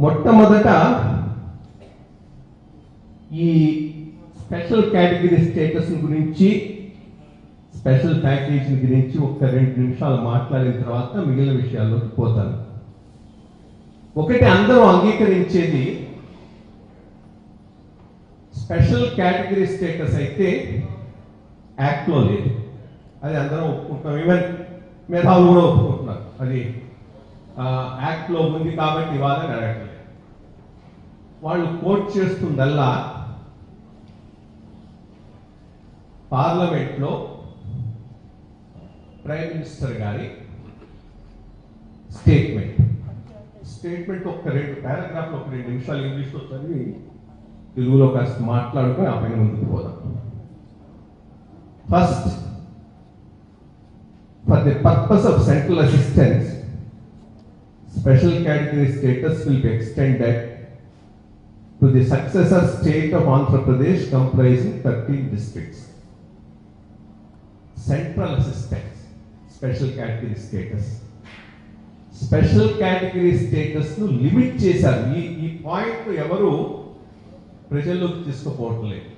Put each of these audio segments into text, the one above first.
మొట్టమొదట ఈ special category status గురించి, స్పెషల్ ప్యాకేజ్ గురించి ఒక 2 నిమిషాలు మాట్లాడిన తర్వాత మిగిలిన విషయాల్లోకి పోతాను. ఒకటి, అందరూ అంగీకరించేది స్పెషల్ కేటగిరీ స్టేటస్ అయితే యాక్ట్లో లేదు. అది అందరం ఒప్పుకుంటాం. ఈవెన్ మేధావులు కూడా ఒప్పుకుంటున్నారు. అది యాక్ట్లో ఉంది కాబట్టి ఇవాళ అడగట్లేదు. వాళ్ళు కోట్ చేస్తుందల్లా పార్లమెంట్లో ప్రైమ్ మినిస్టర్ గారి స్టేట్మెంట్ ఒక 2 పారాగ్రాఫ్లు, ఒక 2 నిమిషాలు ఇంగ్లీష్లో చదివి తెలుగులో కాస్త మాట్లాడుకొని ఆ పైన ముందుకు పోదాం. First, for the purpose of central assistance, special category status will be extended to the successor state of Andhra Pradesh comprising 13 districts. Central assistance, special category status. Special category status ను లిమిట్ చేశారు. ఈ point ఎవరు ప్రజల్లోకి తీసుకుపోవట్లేదు.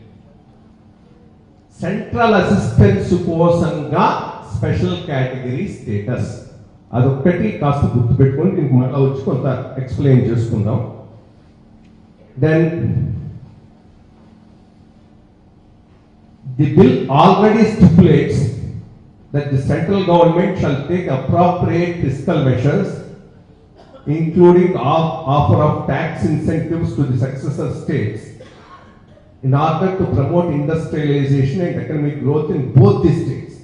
Central assistance కోసంగా special category status, అదొక్కటి కాస్త గుర్తుపెట్టుకొని దీనికి మళ్ళీ వచ్చి కొంత ఎక్స్ప్లెయిన్ చేసుకుందాం. Then the bill already stipulates that the central government shall take appropriate fiscal measures, including offer of tax incentives to the successor states, in order to promote industrialization and economic growth in both the states.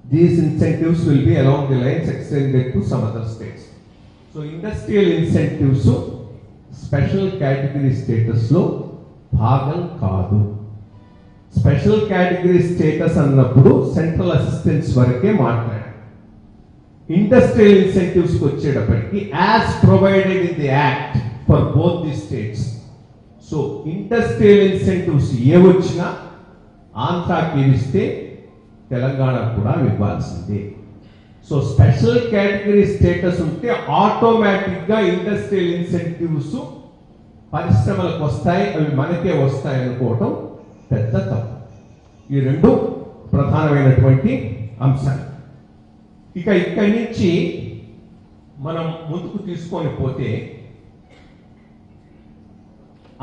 These incentives will be along the lines extended to some other states. So industrial incentives special category status lo bhagam kaadu. Special category status అన్నప్పుడు central assistance వరకే మాట్లాడారు. Industrial incentives వచ్చేటప్పటికి as provided in the act for both the states. So industrial incentives ఏవొచ్చినా ఆంధ్రాకి ఇస్తే తెలంగాణకు కూడా ఇవ్వాల్సిందే. సో స్పెషల్ కేటగిరీ స్టేటస్ ఉంటే ఆటోమేటిక్ గా ఇండస్ట్రియల్ ఇన్సెంటివ్స్ పరిశ్రమలకు వస్తాయి, అవి మనకే వస్తాయి అనుకోవటం పెద్ద తప్పు. ఈ 2 ప్రధానమైనటువంటి అంశాలు. ఇక ఇక్కడి నుంచి మనం ముందుకు తీసుకొని పోతే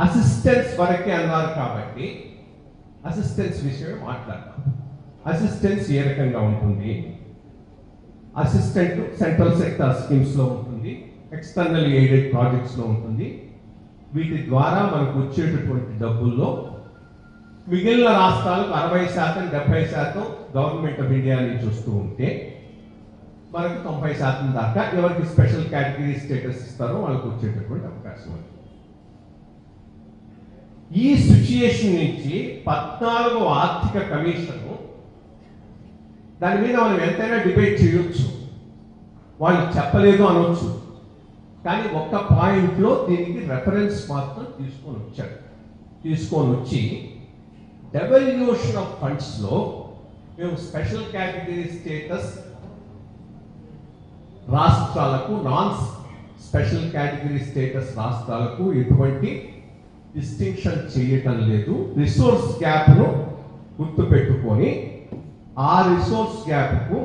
అసిస్టెన్స్ వరకే అన్నారు కాబట్టి అసిస్టెన్స్ విషయమే మాట్లాడతాం. అసిస్టెన్స్ ఏ రకంగా ఉంటుంది? అసిస్టెంట్ సెంట్రల్ సెక్టార్ స్కీమ్స్ లో ఉంటుంది, ఎక్స్టర్నల్ ఎయిడెడ్ ప్రాజెక్ట్స్ లో ఉంటుంది. వీటి ద్వారా మనకు వచ్చేటటువంటి డబ్బుల్లో మిగిలిన రాష్ట్రాలకు 60%, 70% గవర్నమెంట్ ఆఫ్ ఇండియా నుంచి వస్తూ ఉంటే మనకు 90% దాకా ఎవరికి స్పెషల్ కేటగిరీ స్టేటస్ ఇస్తారో వాళ్ళకి వచ్చేటటువంటి అవకాశం ఉంది. ఈ సిచ్యుయేషన్ నుంచి 14వ ఆర్థిక కమిషన్ దాని మీద మనం ఎంతైనా డిబేట్ చేయొచ్చు, వాళ్ళు చెప్పలేదు అనొచ్చు. కానీ ఒక్క పాయింట్లో దీనికి రెఫరెన్స్ మాత్రం తీసుకొని వచ్చి డెవల్యూషన్ ఆఫ్ ఫండ్స్ లో మేము స్పెషల్ కేటగిరీ స్టేటస్ రాష్ట్రాలకు, నాన్ స్పెషల్ కేటగిరీ స్టేటస్ రాష్ట్రాలకు ఎటువంటి డిస్టింక్షన్ చేయటం లేదు. రిసోర్స్ గ్యాప్ ను గుర్తుపెట్టుకొని ఆ రిసోర్స్ గ్యాప్ కు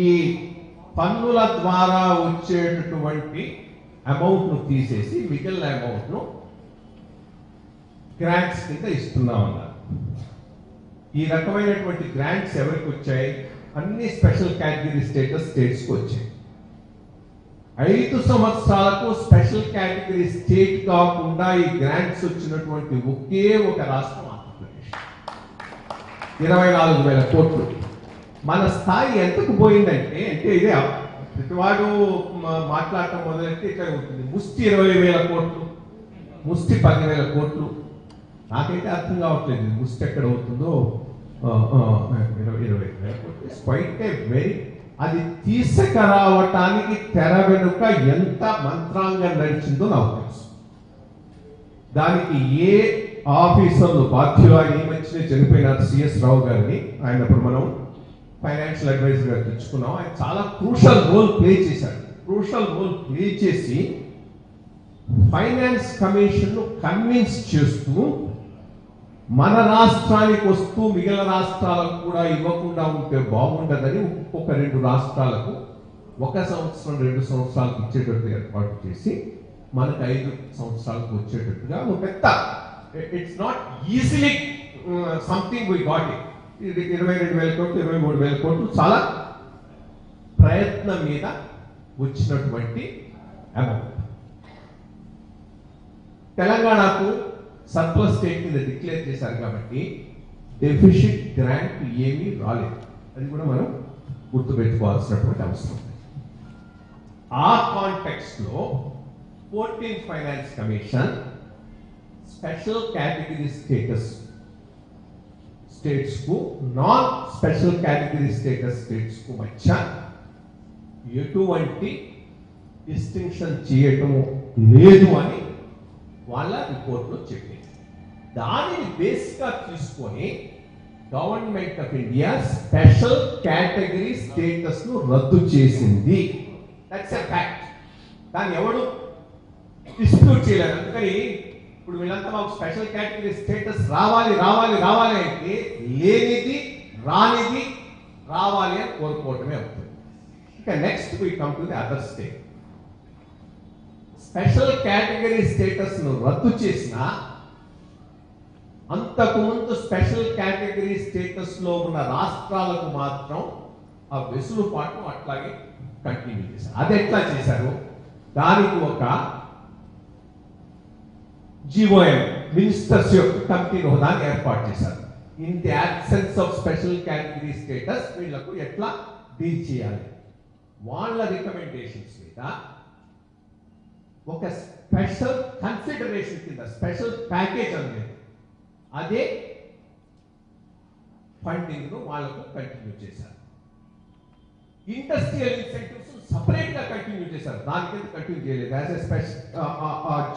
ఈ పన్నుల ద్వారా వచ్చేటటువంటి అమౌంట్ ను తీసేసి మిగిలిన అమౌంట్ ను గ్రాంట్స్ కింద ఇస్తున్నామన్నారు. ఈ రకమైనటువంటి గ్రాంట్స్ ఎవరికి వచ్చాయి? అన్ని స్పెషల్ కేటగిరీ స్టేటస్ స్టేట్స్కి వచ్చాయి. 5 సంవత్సరాలకు స్పెషల్ కేటగిరీ స్టేట్ కాకుండా ఈ గ్రాంట్స్ వచ్చినటువంటి ఒకే ఒక రాష్ట్రం ఆంధ్రప్రదేశ్. 24,000 కోట్లు. మన స్థాయి ఎంతకు పోయిందంటే, ఇదే ప్రతివాడు మాట్లాడటం మొదలైతే ఇట్లా ఉంటుంది. ముష్టి 20,000 కోట్లు, ముష్టి 10,000 కోట్లు. నాకైతే అర్థం కావట్లేదు ముష్టి ఎక్కడ అవుతుందో. 20,000 కోట్లు క్వైట్ ఏ వెరీ, అది తీసుకురావటానికి తెర వెనుక ఎంత మంత్రాంగం నడిచిందో నాకు తెలుసు. దానికి ఏ ఆఫీసర్లు బాధ్యులు, ఆయన ఈ మధ్యనే చనిపోయినారు సిఎస్ రావు గారిని, ఆయన ఇప్పుడు మనం ఫైనాన్షియల్ అడ్వైజర్ గా తెచ్చుకున్నాం. ఆయన చాలా క్రూషల్ రోల్ ప్లే చేశాడు క్రూషల్ రోల్ ప్లే చేసి ఫైనాన్స్ కమిషన్ కన్విన్స్ చేస్తూ మన రాష్ట్రానికి వస్తూ మిగిలిన రాష్ట్రాలకు కూడా ఇవ్వకుండా ఉంటే బాగుండదని ఒక్కొక్క 2 రాష్ట్రాలకు 1 సంవత్సరం 2 సంవత్సరాలకు ఇచ్చేటట్టు ఏర్పాటు చేసి మనకు 5 సంవత్సరాలకు వచ్చేటట్టుగా ఒక పెద్ద it's not easily something we got it 22,000 కోట్లు 23,000 కోట్లు చాలా ప్రయత్నం మీద వచ్చినటువంటి అమౌంట్. తెలంగాణకు సర్ప్లస్ స్టేట్ మీద డిక్లేర్ చేశారు కాబట్టి డెఫిసిట్ గ్రాంట్ ఏమీ రాలేదు. అది కూడా మనం గుర్తుపెట్టుకోవాల్సినటువంటి అవసరం. ఆ కాంటెక్స్ట్ లో 14th finance commission special category states కు నాన్ స్పెషల్ కేటగిరీ స్టేట్స్ కు మధ్య ఎటువంటి డిస్టింక్షన్ చేయటం లేదు అని వాళ్ళ రిపోర్ట్లో చెప్పింది. దానిని బేస్ గా తీసుకొని government of India special category status ను రద్దు చేసింది. That's a fact. దాన్ని ఎవడు డిస్ప్యూట్ చేయలేదు. అందుకని ఇప్పుడు వీళ్ళంతా మాకు స్పెషల్ కేటగిరీ స్టేటస్ రావాలి అంటే లేనిది రానిది రావాలి అని కోరుకోవటమే అవుతుంది. ఇక next we come to the other state. Special category status ను రద్దు చేసిన అంతకుముందు స్పెషల్ కేటగిరీ స్టేటస్ లో ఉన్న రాష్ట్రాలకు మాత్రం ఆ వెసులుబాటు అట్లాగే కంటిన్యూ చేశారు. అది ఎట్లా చేశారు? దానికి ఒక జీఓఎం మినిస్టర్స్ యొక్క కమిటీ హోదాన్ని ఏర్పాటు చేశారు. In the absence of special category status వీళ్లకు ఎట్లా డీల్ చేయాలి, వాళ్ళ రికమెండేషన్స్ మీద ఒక స్పెషల్ కన్సిడరేషన్ కింద స్పెషల్ ప్యాకేజ్ అనేది అదే ఫండింగ్ ను వాళ్ళకు కంటిన్యూ చేశారు. ఇండస్ట్రియల్ ఇన్సెంటివ్స్ సపరేట్ గా కంటిన్యూ చేశారు. దాని కింద కంటిన్యూ చేయలేదు. యాజ్ ఎ స్పెషల్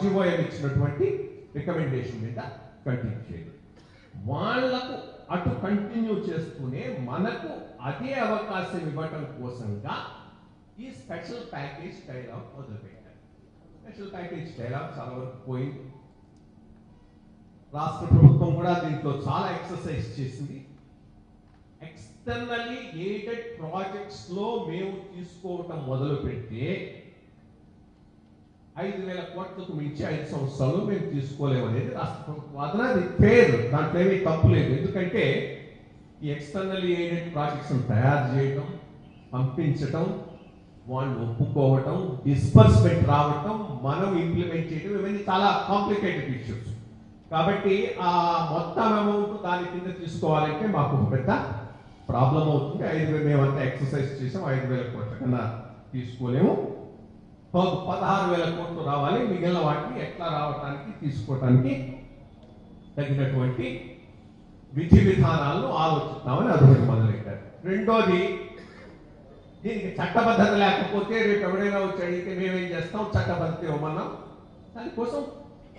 జీఓఎం ఇచ్చినటువంటి రికమెండేషన్ మీద కంటిన్యూ చేయలేదు. వాళ్లకు అటు కంటిన్యూ చేస్తూనే మనకు అదే అవకాశం ఇవ్వటం కోసంగా ఈ స్పెషల్ ప్యాకేజ్ డైలాగ్ మొదలుపెట్టారు. స్పెషల్ ప్యాకేజ్ డైలాగ్ చాలా వరకు పోయింది. రాష్ట్ర ప్రభుత్వం కూడా దీంట్లో చాలా ఎక్సర్సైజ్ చేసింది. ఎక్స్టర్నల్లీ ఎయిడెడ్ ప్రాజెక్ట్స్ లో మేము తీసుకోవటం మొదలు పెడితే 5,000 కోట్లకు మించి 5 సంవత్సరాలు మేము తీసుకోలేమనేది రాష్ట్ర ప్రభుత్వం వాదన. అది ఫెయిర్, దాంట్లో ఏమీ తప్పు లేదు. ఎందుకంటే ఈ ఎక్స్టర్నల్లీ ఎయిడెడ్ ప్రాజెక్ట్స్ తయారు చేయడం, పంపించటం, వాళ్ళు ఒప్పుకోవటం, డిస్బర్స్మెంట్ రావటం, మనం ఇంప్లిమెంట్ చేయడం, ఇవన్నీ చాలా కాంప్లికేటెడ్ ఇష్యూస్. కాబట్టి ఆ మొత్తం అమౌంట్ దాని కింద తీసుకోవాలంటే మాకు ఒక పెద్ద ప్రాబ్లం అవుతుంది. 5,000 మేమంతా ఎక్సర్సైజ్ చేసాం. 5,000 కోట్ల కన్నా తీసుకోలేము. 16,000 కోట్లు రావాలి. మిగిలిన వాటిని ఎట్లా రావటానికి తీసుకోవటానికి తగినటువంటి విధి విధానాలను ఆలోచిస్తామని అదొకటి మొదలెట్టారు. రెండోది, దీనికి చట్టబద్ధత లేకపోతే రేపు ఎవరైనా వచ్చి అడిగితే మేమేం చేస్తాం, చట్టబద్ధత ఇవ్వమన్నాం. దానికోసం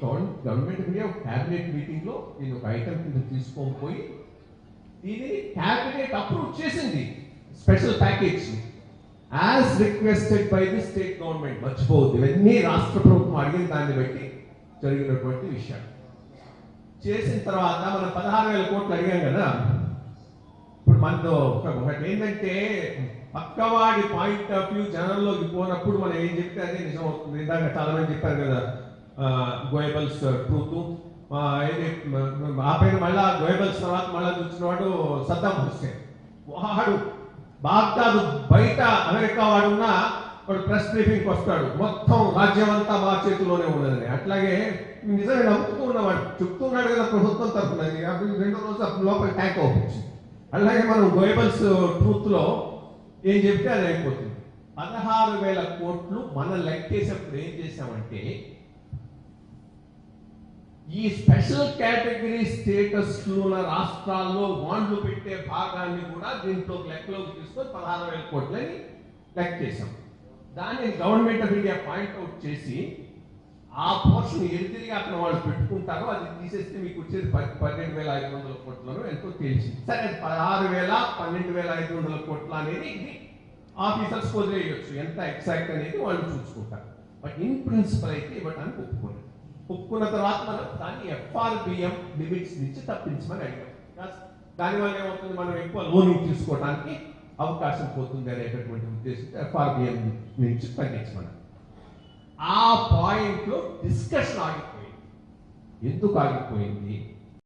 గవర్నమెంట్ ఇండియా క్యాబినెట్ మీటింగ్ లో దీని ఒక ఐటమ్ కింద తీసుకొని పోయి దీనిని క్యాబినెట్ అప్రూవ్ చేసింది. Special package as requested by the state government. మర్చిపోవద్దు, ఇవన్నీ రాష్ట్ర ప్రభుత్వం అడిగిన దాన్ని బట్టి జరిగినటువంటి విషయాలు. చేసిన తర్వాత మనం 16,000 కోట్లు అడిగాం కదా. ఇప్పుడు మనతో ఒకటి ఏంటంటే, పక్కవాడి పాయింట్ ఆఫ్ వ్యూ జనంలోకి పోనప్పుడు మనం ఏం చెప్తే అదే నిజం అవుతుంది. ఇందాక చాలా మంది చెప్పారు కదా, గోయబల్స్ ట్రూత్. ఆ పైన మళ్ళా గోయబల్స్ తర్వాత మళ్ళా చూసినవాడు సద్దాం హుస్సేన్. వాడు బాగ్దాదు బయట అమెరికా వాడున్నా వాడు ప్రెస్ బ్రీఫింగ్ వస్తాడు, మొత్తం రాజ్యం అంతా మా చేతిలోనే ఉన్నదని. అట్లాగే నిజమే నమ్ముతూ ఉన్నవాడు చెప్తున్నాడు కదా ప్రభుత్వం తరఫున. 2 రోజులు లోపల ట్యాంక్ అవుతుంది. అలాగే మనం గోయబల్స్ ట్రూత్ లో ఏం చెప్తే అది అయిపోతుంది. 16,000 కోట్లు మనం లెక్కేసేప్పుడు ఏం చేశామంటే, ఈ స్పెషల్ కేటగిరీ స్టేటస్ ఉన్న రాష్ట్రాల్లో బాండ్లు పెట్టే భాగాన్ని కూడా దీంట్లో లెక్కలోకి తీసుకొని 16,000 కోట్లని లెక్క చేశాం. దాన్ని గవర్నమెంట్ ఆఫ్ ఇండియా పాయింట్అవుట్ చేసి ఆ పోర్షన్ ఎదిరిగా అక్కడ వాళ్ళు పెట్టుకుంటారో అది తీసేస్తే మీకు వచ్చేది 12,500 కోట్లను ఎంతో తేల్చింది. సరే, 16,000 12,500 కోట్ల అనేది ఇది ఆఫీసర్స్ వదిలేయచ్చు ఎంత ఎగ్జాక్ట్ అనేది వాళ్ళు చూసుకుంటారు. బట్ ఇన్ ప్రిన్సిపల్ అయితే ఇవ్వడానికి ఒప్పుకోలేదు. ఒప్పుకున్న తర్వాత మనం దాన్ని FRBM లిమిట్స్ నుంచి తప్పించమని అడిగాం. దానివల్ల ఏమవుతుంది, మనం ఎక్కువ లోనింగ్ తీసుకోవడానికి అవకాశం పోతుంది అనేటటువంటి ఉద్దేశంతో FRBM నుంచి తగ్గించమని. ఆ పాయింట్లో డిస్కషన్ ఆగిపోయింది. ఎందుకు ఆగిపోయింది?